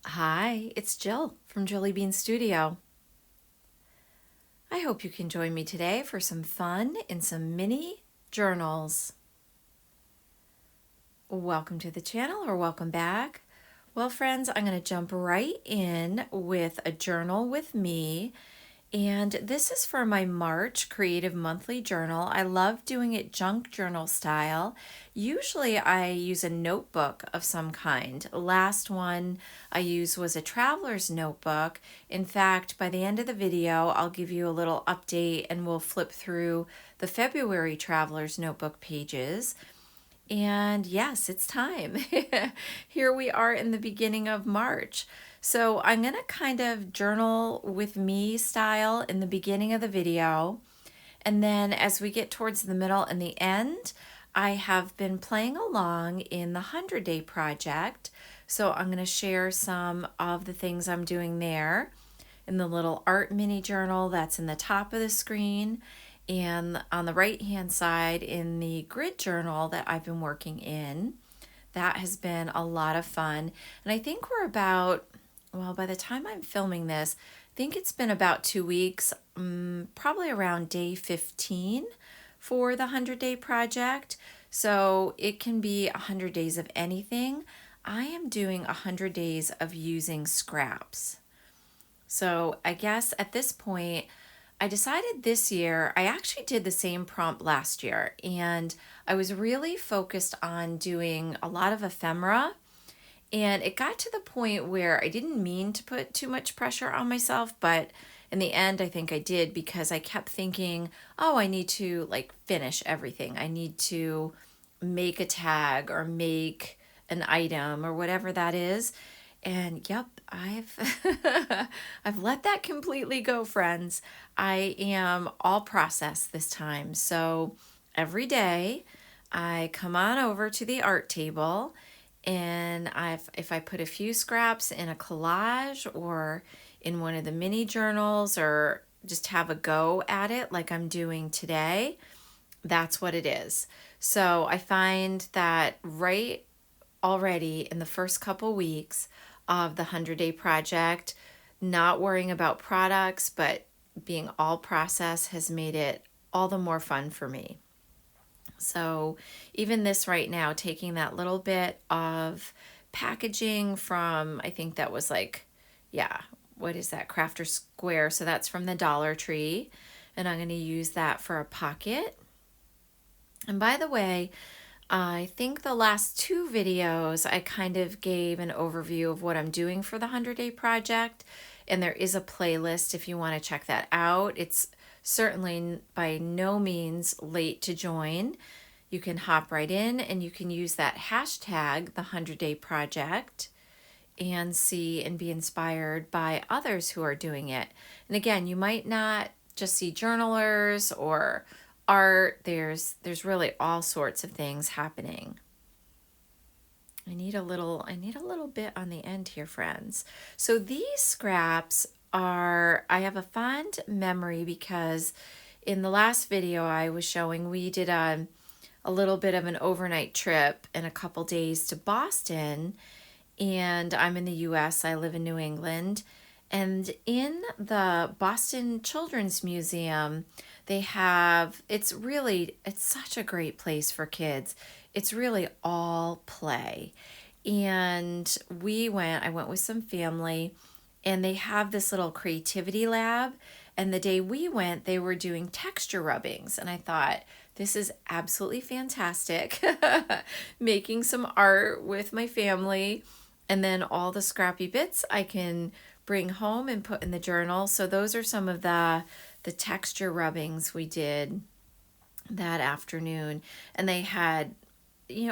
Hi, it's Jill from Jilly Bean Studio. I hope you can join me today for some fun in some mini journals. Welcome to the channel or welcome back. Well, friends, I'm going to jump right in with a journal with me. And this is for my March Creative Monthly Journal. I love doing it junk journal style. Usually I use a notebook of some kind. Last one I used was a traveler's notebook. In fact, by the end of the video, I'll give you a little update and we'll flip through the February traveler's notebook pages. And yes, it's time. Here we are in the beginning of March. So I'm going to kind of journal with me style in the beginning of the video. And then as we get towards the middle and the end, I have been playing along in the 100-day project. So I'm going to share some of the things I'm doing there in the little art mini journal that's in the top of the screen, and on the right hand side in the grid journal that I've been working in. That has been a lot of fun. And I think we're about, well, by the time I'm filming this, I think it's been about 2 weeks, probably around day 15 for the 100-day project. So it can be 100 days of anything. I am doing 100 days of using scraps. So I guess at this point, I decided this year, I actually did the same prompt last year, and I was really focused on doing a lot of ephemera. And it got to the point where I didn't mean to put too much pressure on myself, but in the end, I think I did, because I kept thinking, oh, I need to like finish everything. I need to make a tag or make an item or whatever that is. And yep, I've I've let that completely go, friends. I am all process this time. So every day I come on over to the art table, and if I put a few scraps in a collage or in one of the mini journals, or just have a go at it like I'm doing today, that's what it is. So I find that right already in the first couple weeks of the 100-day project, not worrying about products, but being all process has made it all the more fun for me. So even this right now, taking that little bit of packaging from, I think that was like, yeah, what is that? Crafter Square. So that's from the Dollar Tree. And I'm going to use that for a pocket. And by the way, I think the last two videos I kind of gave an overview of what I'm doing for the 100-day project, and there is a playlist if you want to check that out. It's certainly by no means late to join. You can hop right in and you can use that hashtag, the 100-day project, and see and be inspired by others who are doing it. And again, you might not just see journalers or art. There's really all sorts of things happening. I need a little bit on the end here, friends. So these scraps are, I have a fond memory because in the last video I was showing, we did a little bit of an overnight trip in a couple days to Boston, and I'm in the US, I live in New England. And in the Boston Children's Museum, they have, it's such a great place for kids. It's really all play. And I went with some family, and they have this little creativity lab. And the day we went, they were doing texture rubbings. And I thought, this is absolutely fantastic. Making some art with my family, and then all the scrappy bits I can bring home and put in the journal. So those are some of the texture rubbings we did that afternoon. And they had,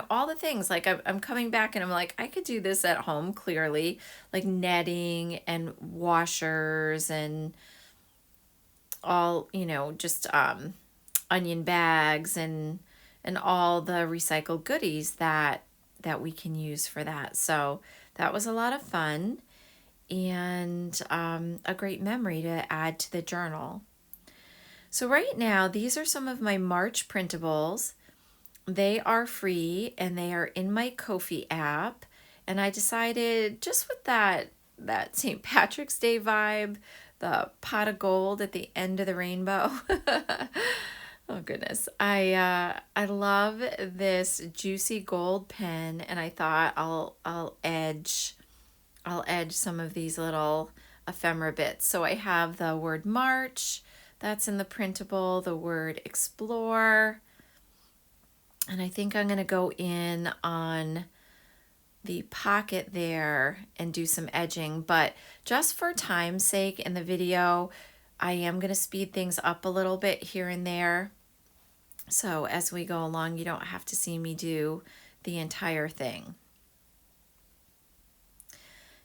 all the things. Like I'm coming back and I'm like, I could do this at home clearly, like netting and washers and all, just onion bags and all the recycled goodies that we can use for that. So that was a lot of fun, and a great memory to add to the journal. So right now, these are some of my March printables. They are free and they are in my Ko-fi app. And I decided, just with that that St. Patrick's Day vibe, the pot of gold at the end of the rainbow. Oh goodness. I love this juicy gold pen, and I thought I'll edge some of these little ephemera bits. So I have the word March, that's in the printable, the word explore, and I think I'm going to go in on the pocket there and do some edging, but just for time's sake in the video, I am going to speed things up a little bit here and there. So as we go along, you don't have to see me do the entire thing.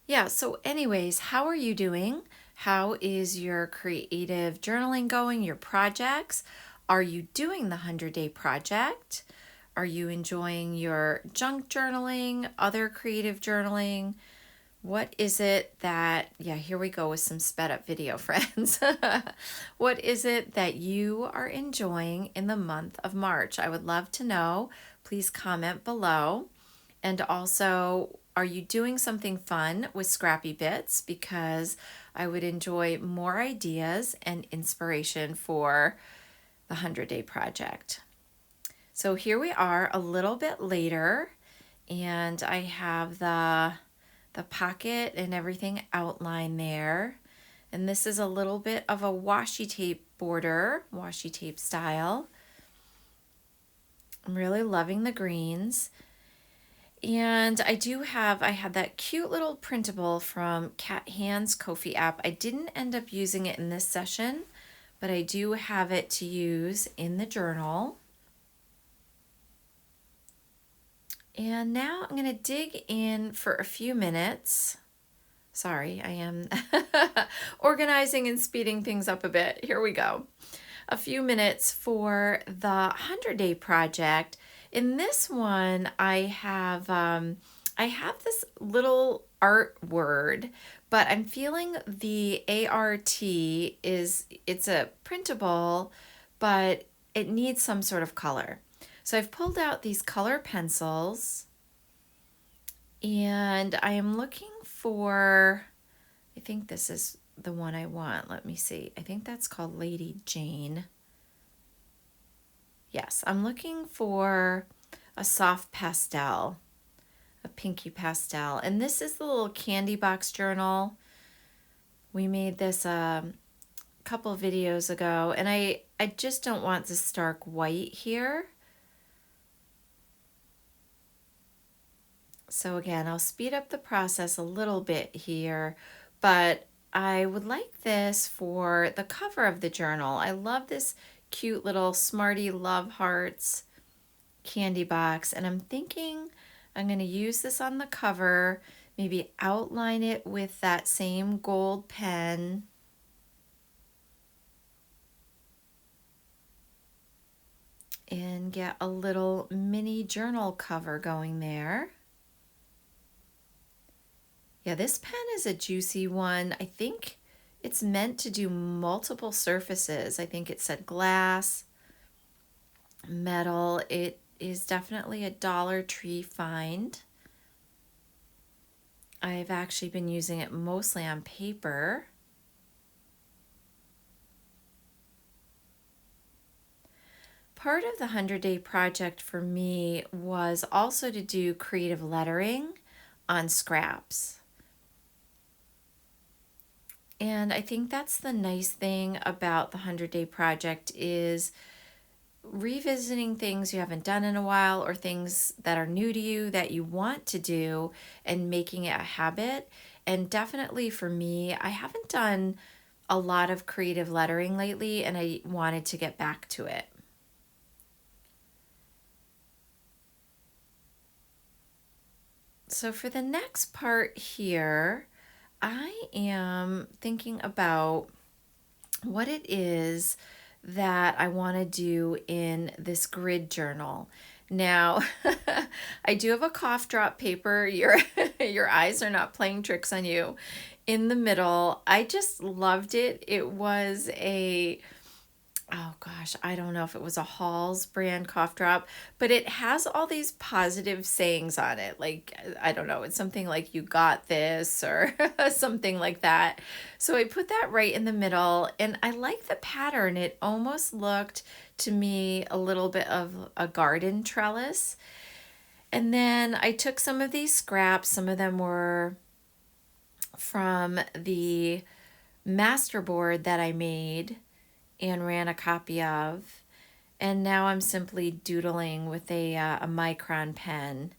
Yeah, so anyways, how are you doing? How is your creative journaling going, your projects? Are you doing the 100-day project? Are you enjoying your junk journaling, other creative journaling? What is it that, yeah, here we go with some sped up video, friends. What is it that you are enjoying in the month of March? I would love to know. Please comment below. And also, are you doing something fun with Scrappy Bits? Because I would enjoy more ideas and inspiration for the 100-day project. So here we are a little bit later, and I have the pocket and everything outlined there. And this is a little bit of a washi tape border, washi tape style. I'm really loving the greens. And I had that cute little printable from Cat Hands Ko-fi app. I didn't end up using it in this session, but I do have it to use in the journal. And now I'm going to dig in for a few minutes. Sorry, I am organizing and speeding things up a bit. Here we go. A few minutes for the 100-day project. In this one, I have this little art word, but I'm feeling the ART it's a printable, but it needs some sort of color. So I've pulled out these color pencils, and I am looking for, I think this is the one I want. Let me see. I think that's called Lady Jane. Yes, I'm looking for a soft pastel, a pinky pastel. And this is the little candy box journal. We made this a couple of videos ago, and I just don't want the stark white here. So again, I'll speed up the process a little bit here, but I would like this for the cover of the journal. I love this cute little Smarty Love Hearts candy box, and I'm thinking I'm going to use this on the cover, maybe outline it with that same gold pen. And get a little mini journal cover going there. Yeah, this pen is a juicy one. I think it's meant to do multiple surfaces. I think it said glass, metal. It is definitely a Dollar Tree find. I've actually been using it mostly on paper. Part of the 100-day project for me was also to do creative lettering on scraps. And I think that's the nice thing about the 100-day project is revisiting things you haven't done in a while or things that are new to you that you want to do and making it a habit. And definitely for me, I haven't done a lot of creative lettering lately, and I wanted to get back to it. So for the next part here, I am thinking about what it is that I want to do in this grid journal. Now, I do have a cough drop paper. Your eyes are not playing tricks on you. In the middle, I just loved it. It was a oh gosh, I don't know if it was a Halls brand cough drop, but it has all these positive sayings on it. Like, I don't know, it's something like you got this or something like that. So I put that right in the middle and I like the pattern. It almost looked to me a little bit of a garden trellis. And then I took some of these scraps, some of them were from the masterboard that I made and ran a copy of. And now I'm simply doodling with a micron pen,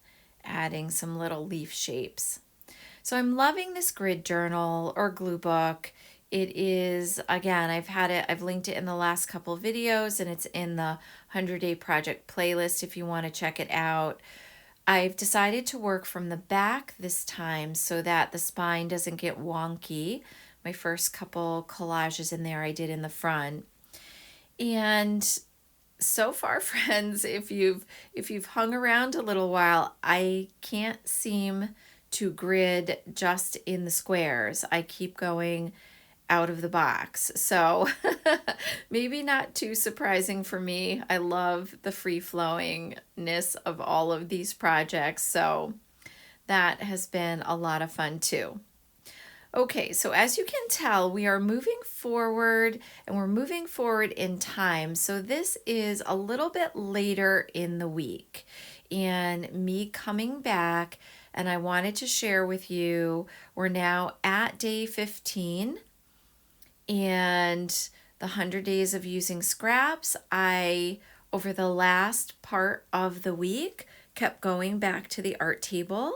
adding some little leaf shapes. So I'm loving this grid journal or glue book. It is, again, I've linked it in the last couple of videos and it's in the 100 Day Project playlist if you want to check it out. I've decided to work from the back this time so that the spine doesn't get wonky. My first couple collages in there I did in the front. And so far, friends, if you've hung around a little while, I can't seem to grid just in the squares. I keep going out of the box. So maybe not too surprising for me. I love the free flowingness of all of these projects. So that has been a lot of fun too. Okay, so as you can tell, we are moving forward and we're moving forward in time. So this is a little bit later in the week and me coming back, and I wanted to share with you, we're now at day 15 and the 100 days of using scraps. Over the last part of the week, kept going back to the art table.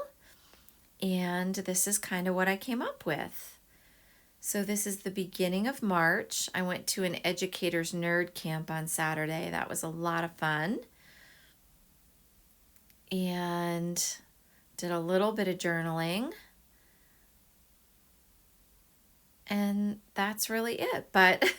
And this is kind of what I came up with. So this is the beginning of March. I went to an educator's nerd camp on Saturday. That was a lot of fun. And did a little bit of journaling. And that's really it. But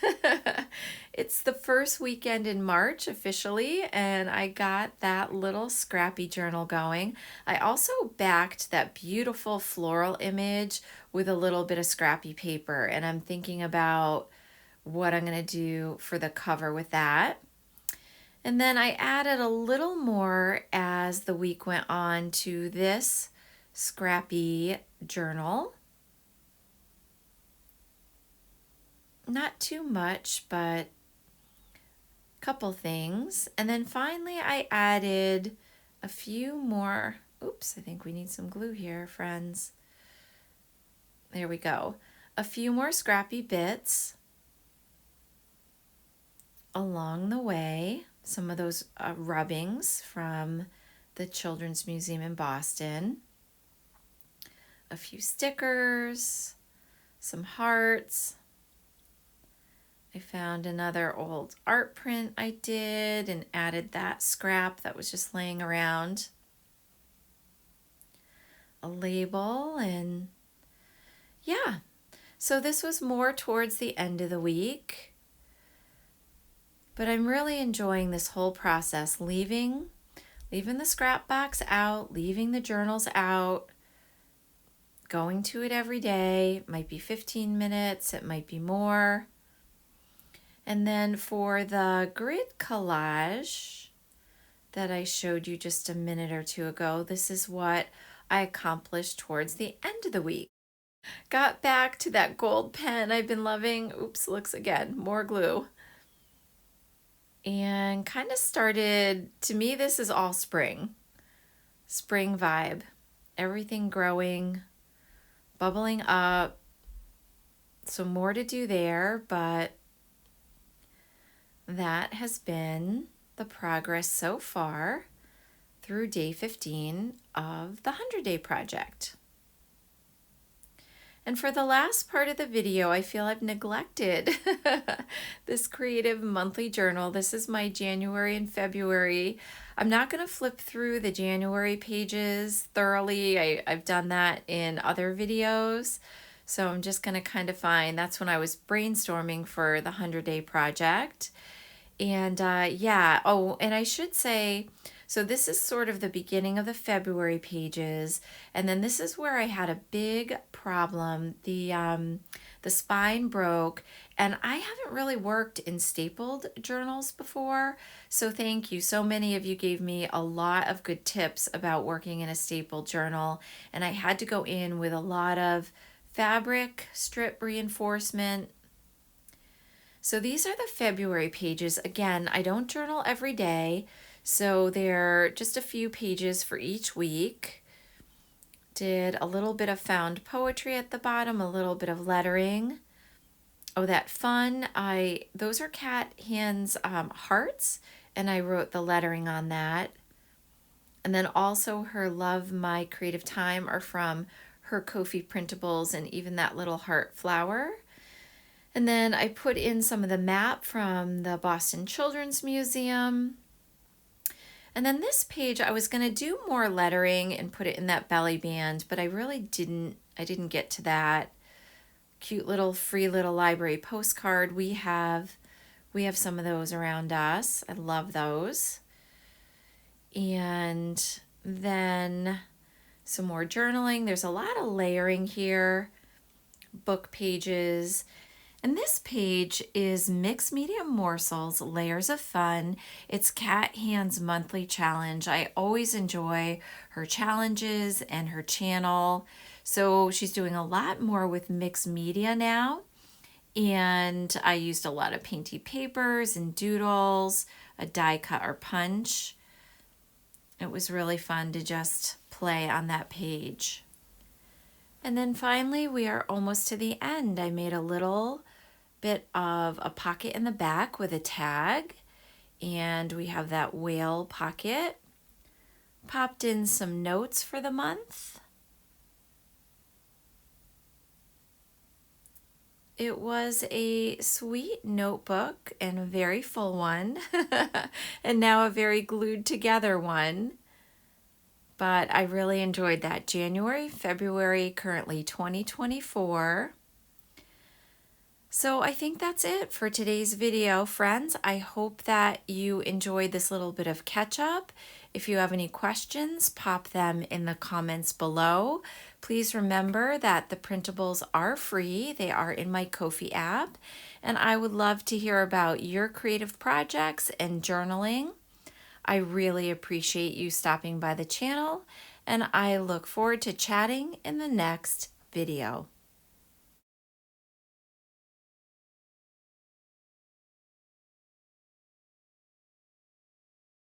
it's the first weekend in March officially, and I got that little scrappy journal going. I also backed that beautiful floral image with a little bit of scrappy paper, and I'm thinking about what I'm going to do for the cover with that. And then I added a little more as the week went on to this scrappy journal. Not too much, but a couple things. And then finally I added a few more. Oops, I think we need some glue here, friends. There we go. A few more scrappy bits along the way. Some of those rubbings from the Children's Museum in Boston. A few stickers, some hearts. I found another old art print I did and added that scrap that was just laying around. A label, and yeah. So this was more towards the end of the week. But I'm really enjoying this whole process, leaving the scrap box out, leaving the journals out, going to it every day. It might be 15 minutes, it might be more. And then for the grid collage that I showed you just a minute or two ago, this is what I accomplished towards the end of the week. Got back to that gold pen I've been loving. Oops, looks again, more glue. And kind of started, to me, this is all spring vibe. Everything growing, bubbling up. So more to do there, but that has been the progress so far through day 15 of the 100 Day Project. And for the last part of the video, I feel I've neglected this creative monthly journal. This is my January and February. I'm not going to flip through the January pages thoroughly. I've done that in other videos. So I'm just going to kind of that's when I was brainstorming for the 100 Day Project. And yeah, oh, and I should say, So this is sort of the beginning of the February pages, and then this is where I had a big problem. The spine broke, and I haven't really worked in stapled journals before, so thank you. So many of you gave me a lot of good tips about working in a stapled journal, and I had to go in with a lot of fabric strip reinforcement. So these are the February pages. Again, I don't journal every day, so they're just a few pages for each week. Did a little bit of found poetry at the bottom, a little bit of lettering. Oh, that fun. Those are cat hands hearts, and I wrote the lettering on that. And then also her Love My Creative Time are from her Ko-fi printables, and even that little heart flower. And then I put in some of the map from the Boston Children's Museum. And then this page, I was going to do more lettering and put it in that belly band, but I really didn't. I didn't get to that. Cute little free little library postcard. We have some of those around us. I love those. And then some more journaling. There's a lot of layering here. Book pages. And this page is Mixed Media Morsels, Layers of Fun. It's Cat Hand's monthly challenge. I always enjoy her challenges and her channel. So she's doing a lot more with mixed media now. And I used a lot of painty papers and doodles, a die cut or punch. It was really fun to just play on that page. And then finally, we are almost to the end. I made a little bit of a pocket in the back with a tag, and we have that whale pocket. Popped in some notes for the month. It was a sweet notebook and a very full one, and now a very glued together one. But I really enjoyed that. January, February, currently 2024. So I think that's it for today's video, friends. I hope that you enjoyed this little bit of catch up. If you have any questions, pop them in the comments below. Please remember that the printables are free. They are in my Ko-fi app, and I would love to hear about your creative projects and journaling. I really appreciate you stopping by the channel, and I look forward to chatting in the next video.